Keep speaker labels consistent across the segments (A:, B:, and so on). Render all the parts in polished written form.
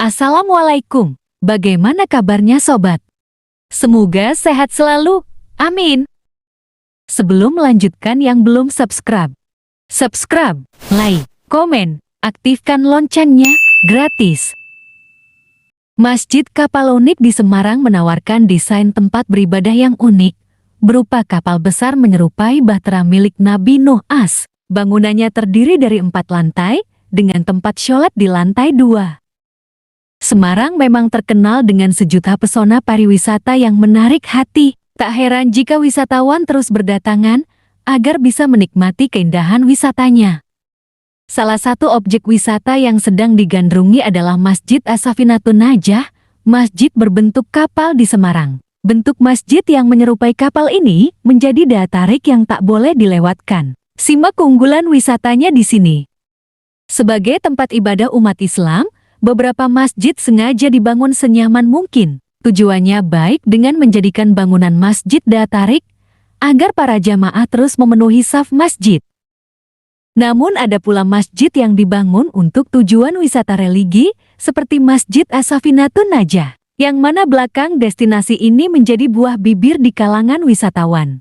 A: Assalamualaikum, bagaimana kabarnya sobat? Semoga sehat selalu, amin. Sebelum melanjutkan yang belum subscribe, like, komen, aktifkan loncengnya, gratis. Masjid Kapal Unik di Semarang menawarkan desain tempat beribadah yang unik, berupa kapal besar menyerupai bahtera milik Nabi Nuh AS. Bangunannya terdiri dari 4 lantai, dengan tempat sholat di lantai 2. Semarang memang terkenal dengan sejuta pesona pariwisata yang menarik hati. Tak heran jika wisatawan terus berdatangan agar bisa menikmati keindahan wisatanya. Salah satu objek wisata yang sedang digandrungi adalah Masjid As-Safinatun Najah, masjid berbentuk kapal di Semarang. Bentuk masjid yang menyerupai kapal ini menjadi daya tarik yang tak boleh dilewatkan. Simak keunggulan wisatanya di sini. Sebagai tempat ibadah umat Islam, beberapa masjid sengaja dibangun senyaman mungkin. Tujuannya baik dengan menjadikan bangunan masjid daya tarik, agar para jamaah terus memenuhi saf masjid. Namun ada pula masjid yang dibangun untuk tujuan wisata religi, seperti Masjid As-Safinatun Najah, yang mana belakang destinasi ini menjadi buah bibir di kalangan wisatawan.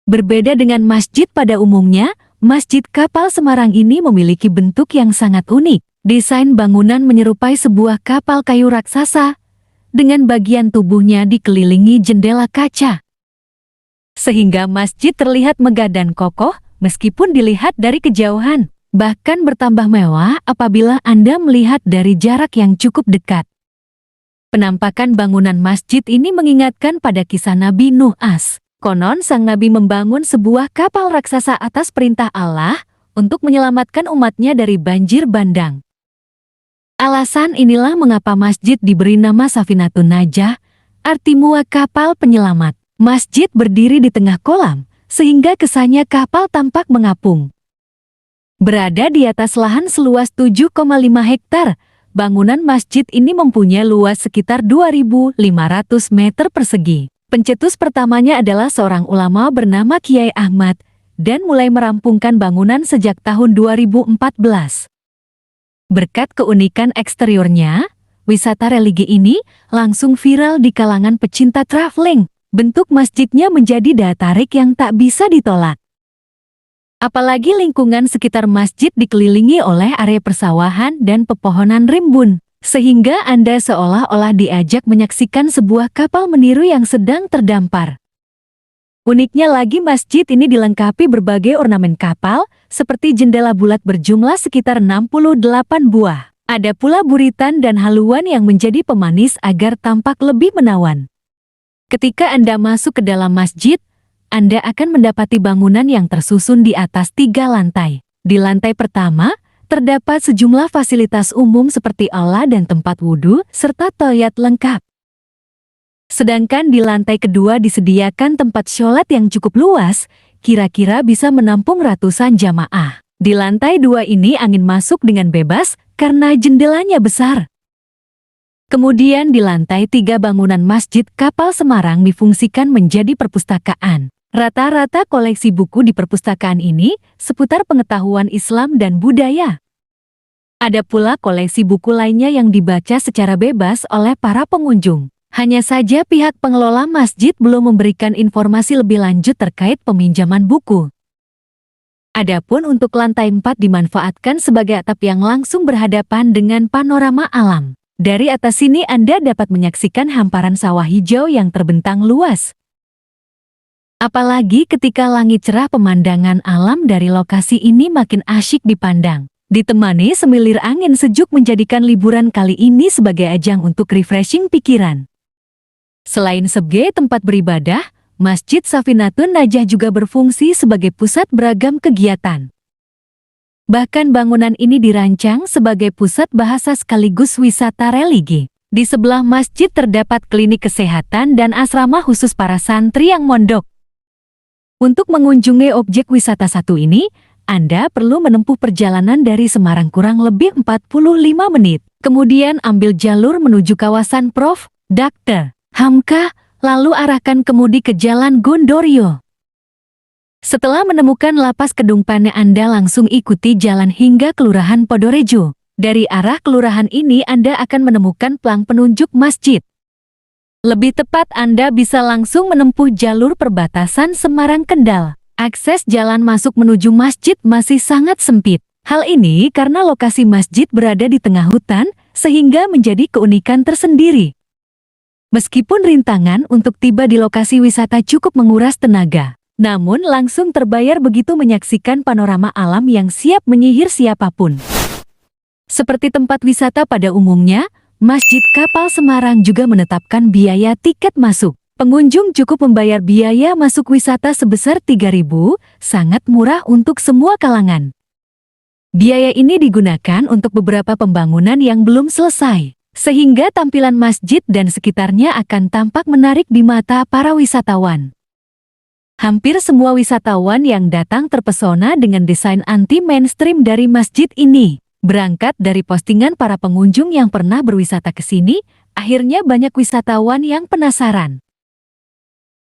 A: Berbeda dengan masjid pada umumnya, Masjid Kapal Semarang ini memiliki bentuk yang sangat unik. Desain bangunan menyerupai sebuah kapal kayu raksasa, dengan bagian tubuhnya dikelilingi jendela kaca. Sehingga masjid terlihat megah dan kokoh, meskipun dilihat dari kejauhan. Bahkan bertambah mewah apabila Anda melihat dari jarak yang cukup dekat. Penampakan bangunan masjid ini mengingatkan pada kisah Nabi Nuh AS. Konon sang Nabi membangun sebuah kapal raksasa atas perintah Allah, untuk menyelamatkan umatnya dari banjir bandang. Alasan inilah mengapa masjid diberi nama Safinatun Najah, arti mua kapal penyelamat. Masjid berdiri di tengah kolam, sehingga kesannya kapal tampak mengapung. Berada di atas lahan seluas 7,5 hektar, bangunan masjid ini mempunyai luas sekitar 2.500 meter persegi. Pencetus pertamanya adalah seorang ulama bernama Kiai Ahmad, dan mulai merampungkan bangunan sejak tahun 2014. Berkat keunikan eksteriornya, wisata religi ini langsung viral di kalangan pecinta traveling. Bentuk masjidnya menjadi daya tarik yang tak bisa ditolak. Apalagi lingkungan sekitar masjid dikelilingi oleh area persawahan dan pepohonan rimbun, sehingga Anda seolah-olah diajak menyaksikan sebuah kapal meniru yang sedang terdampar. Uniknya lagi masjid ini dilengkapi berbagai ornamen kapal, seperti jendela bulat berjumlah sekitar 68 buah. Ada pula buritan dan haluan yang menjadi pemanis agar tampak lebih menawan. Ketika Anda masuk ke dalam masjid, Anda akan mendapati bangunan yang tersusun di atas 3 lantai. Di lantai pertama, terdapat sejumlah fasilitas umum seperti aula dan tempat wudhu, serta toilet lengkap. Sedangkan di lantai kedua disediakan tempat sholat yang cukup luas, kira-kira bisa menampung ratusan jamaah. Di lantai 2 ini angin masuk dengan bebas karena jendelanya besar. Kemudian di lantai 3 bangunan Masjid Kapal Semarang difungsikan menjadi perpustakaan. Rata-rata koleksi buku di perpustakaan ini seputar pengetahuan Islam dan budaya. Ada pula koleksi buku lainnya yang dibaca secara bebas oleh para pengunjung. Hanya saja pihak pengelola masjid belum memberikan informasi lebih lanjut terkait peminjaman buku. Adapun untuk lantai 4 dimanfaatkan sebagai atap yang langsung berhadapan dengan panorama alam. Dari atas sini Anda dapat menyaksikan hamparan sawah hijau yang terbentang luas. Apalagi ketika langit cerah, pemandangan alam dari lokasi ini makin asyik dipandang. Ditemani semilir angin sejuk menjadikan liburan kali ini sebagai ajang untuk refreshing pikiran. Selain sebagai tempat beribadah, Masjid Safinatun Najah juga berfungsi sebagai pusat beragam kegiatan. Bahkan bangunan ini dirancang sebagai pusat bahasa sekaligus wisata religi. Di sebelah masjid terdapat klinik kesehatan dan asrama khusus para santri yang mondok. Untuk mengunjungi objek wisata satu ini, Anda perlu menempuh perjalanan dari Semarang kurang lebih 45 menit. Kemudian ambil jalur menuju kawasan Prof. Dr. Hamka, lalu arahkan kemudi ke Jalan Gondorio. Setelah menemukan lapas Kedung Pane, Anda langsung ikuti jalan hingga Kelurahan Podorejo. Dari arah kelurahan ini Anda akan menemukan plang penunjuk masjid. Lebih tepat Anda bisa langsung menempuh jalur perbatasan Semarang-Kendal. Akses jalan masuk menuju masjid masih sangat sempit. Hal ini karena lokasi masjid berada di tengah hutan, sehingga menjadi keunikan tersendiri. Meskipun rintangan untuk tiba di lokasi wisata cukup menguras tenaga, namun langsung terbayar begitu menyaksikan panorama alam yang siap menyihir siapapun. Seperti tempat wisata pada umumnya, Masjid Kapal Semarang juga menetapkan biaya tiket masuk. Pengunjung cukup membayar biaya masuk wisata sebesar Rp3.000, sangat murah untuk semua kalangan. Biaya ini digunakan untuk beberapa pembangunan yang belum selesai, sehingga tampilan masjid dan sekitarnya akan tampak menarik di mata para wisatawan. Hampir semua wisatawan yang datang terpesona dengan desain anti-mainstream dari masjid ini. Berangkat dari postingan para pengunjung yang pernah berwisata ke sini, akhirnya banyak wisatawan yang penasaran.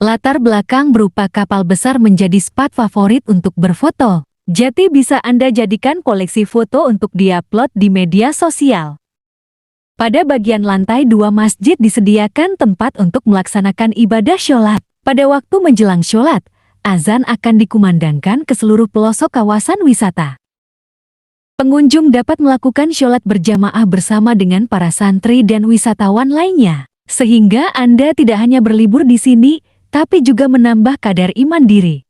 A: Latar belakang berupa kapal besar menjadi spot favorit untuk berfoto. Jadi bisa Anda jadikan koleksi foto untuk diupload di media sosial. Pada bagian lantai 2 masjid disediakan tempat untuk melaksanakan ibadah sholat. Pada waktu menjelang sholat, azan akan dikumandangkan ke seluruh pelosok kawasan wisata. Pengunjung dapat melakukan sholat berjamaah bersama dengan para santri dan wisatawan lainnya, sehingga Anda tidak hanya berlibur di sini, tapi juga menambah kadar iman diri.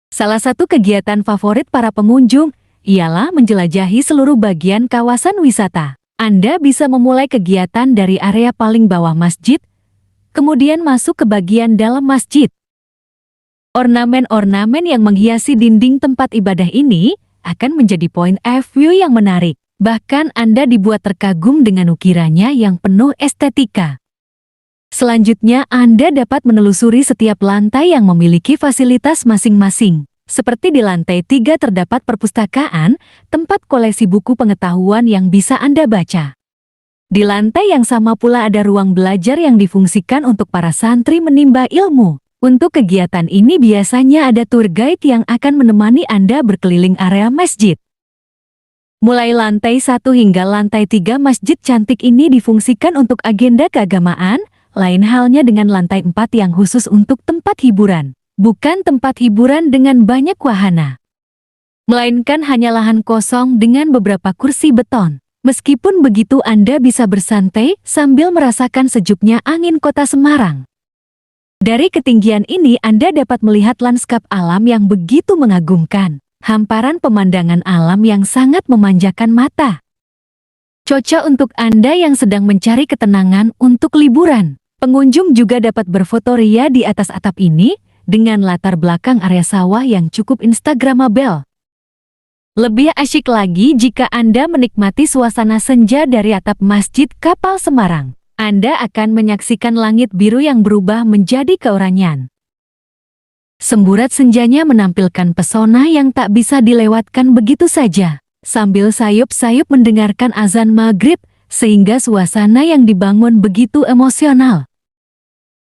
A: Salah satu kegiatan favorit para pengunjung ialah menjelajahi seluruh bagian kawasan wisata. Anda bisa memulai kegiatan dari area paling bawah masjid, kemudian masuk ke bagian dalam masjid. Ornamen-ornamen yang menghiasi dinding tempat ibadah ini akan menjadi point of view yang menarik. Bahkan Anda dibuat terkagum dengan ukirannya yang penuh estetika. Selanjutnya Anda dapat menelusuri setiap lantai yang memiliki fasilitas masing-masing. Seperti di lantai 3 terdapat perpustakaan, tempat koleksi buku pengetahuan yang bisa Anda baca. Di lantai yang sama pula ada ruang belajar yang difungsikan untuk para santri menimba ilmu. Untuk kegiatan ini biasanya ada tour guide yang akan menemani Anda berkeliling area masjid. Mulai lantai 1 hingga lantai 3 masjid cantik ini difungsikan untuk agenda keagamaan, lain halnya dengan lantai 4 yang khusus untuk tempat hiburan. Bukan tempat hiburan dengan banyak wahana, melainkan hanya lahan kosong dengan beberapa kursi beton. Meskipun begitu Anda bisa bersantai sambil merasakan sejuknya angin kota Semarang. Dari ketinggian ini Anda dapat melihat lanskap alam yang begitu mengagumkan, hamparan pemandangan alam yang sangat memanjakan mata. Cocok untuk Anda yang sedang mencari ketenangan untuk liburan. Pengunjung juga dapat berfoto ria di atas atap ini, dengan latar belakang area sawah yang cukup instagramable. Lebih asyik lagi jika Anda menikmati suasana senja dari atap Masjid Kapal Semarang. Anda akan menyaksikan langit biru yang berubah menjadi keoranyan. Semburat senjanya menampilkan pesona yang tak bisa dilewatkan begitu saja. Sambil sayup-sayup mendengarkan azan maghrib, sehingga suasana yang dibangun begitu emosional.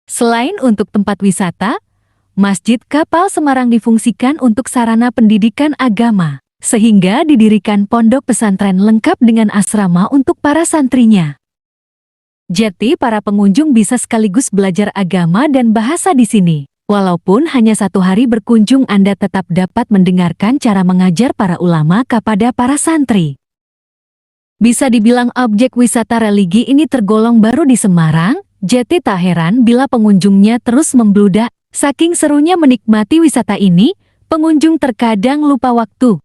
A: Selain untuk tempat wisata, Masjid Kapal Semarang difungsikan untuk sarana pendidikan agama, sehingga didirikan pondok pesantren lengkap dengan asrama untuk para santrinya. Jadi para pengunjung bisa sekaligus belajar agama dan bahasa di sini. Walaupun hanya 1 hari berkunjung Anda tetap dapat mendengarkan cara mengajar para ulama kepada para santri. Bisa dibilang objek wisata religi ini tergolong baru di Semarang, jadi tak heran bila pengunjungnya terus membludak. Saking serunya menikmati wisata ini, pengunjung terkadang lupa waktu.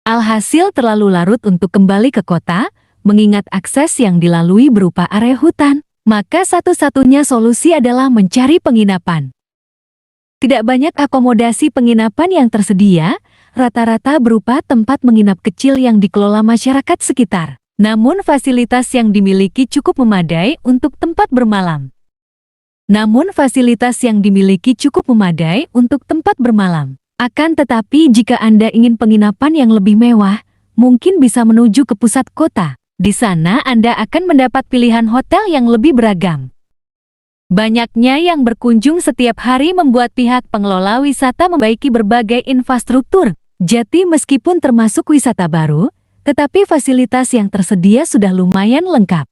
A: Alhasil terlalu larut untuk kembali ke kota, mengingat akses yang dilalui berupa area hutan, maka satu-satunya solusi adalah mencari penginapan. Tidak banyak akomodasi penginapan yang tersedia, rata-rata berupa tempat menginap kecil yang dikelola masyarakat sekitar. Namun fasilitas yang dimiliki cukup memadai untuk tempat bermalam. Akan tetapi jika Anda ingin penginapan yang lebih mewah, mungkin bisa menuju ke pusat kota. Di sana Anda akan mendapat pilihan hotel yang lebih beragam. Banyaknya yang berkunjung setiap hari membuat pihak pengelola wisata memperbaiki berbagai infrastruktur. Jadi meskipun termasuk wisata baru, tetapi fasilitas yang tersedia sudah lumayan lengkap.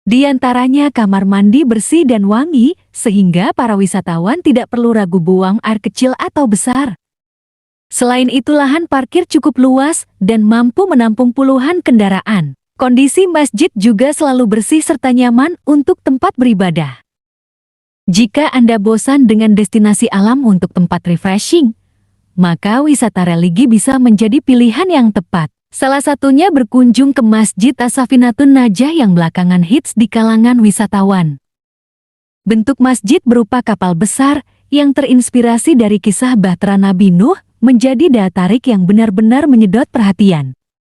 A: Di antaranya kamar mandi bersih dan wangi, sehingga para wisatawan tidak perlu ragu buang air kecil atau besar. Selain itu, lahan parkir cukup luas dan mampu menampung puluhan kendaraan. Kondisi masjid juga selalu bersih serta nyaman untuk tempat beribadah. Jika Anda bosan dengan destinasi alam untuk tempat refreshing, maka wisata religi bisa menjadi pilihan yang tepat. Salah satunya berkunjung ke Masjid As-Safinatun Najah yang belakangan hits di kalangan wisatawan. Bentuk masjid berupa kapal besar yang terinspirasi dari kisah Bahtera Nabi Nuh menjadi daya tarik yang benar-benar menyedot perhatian.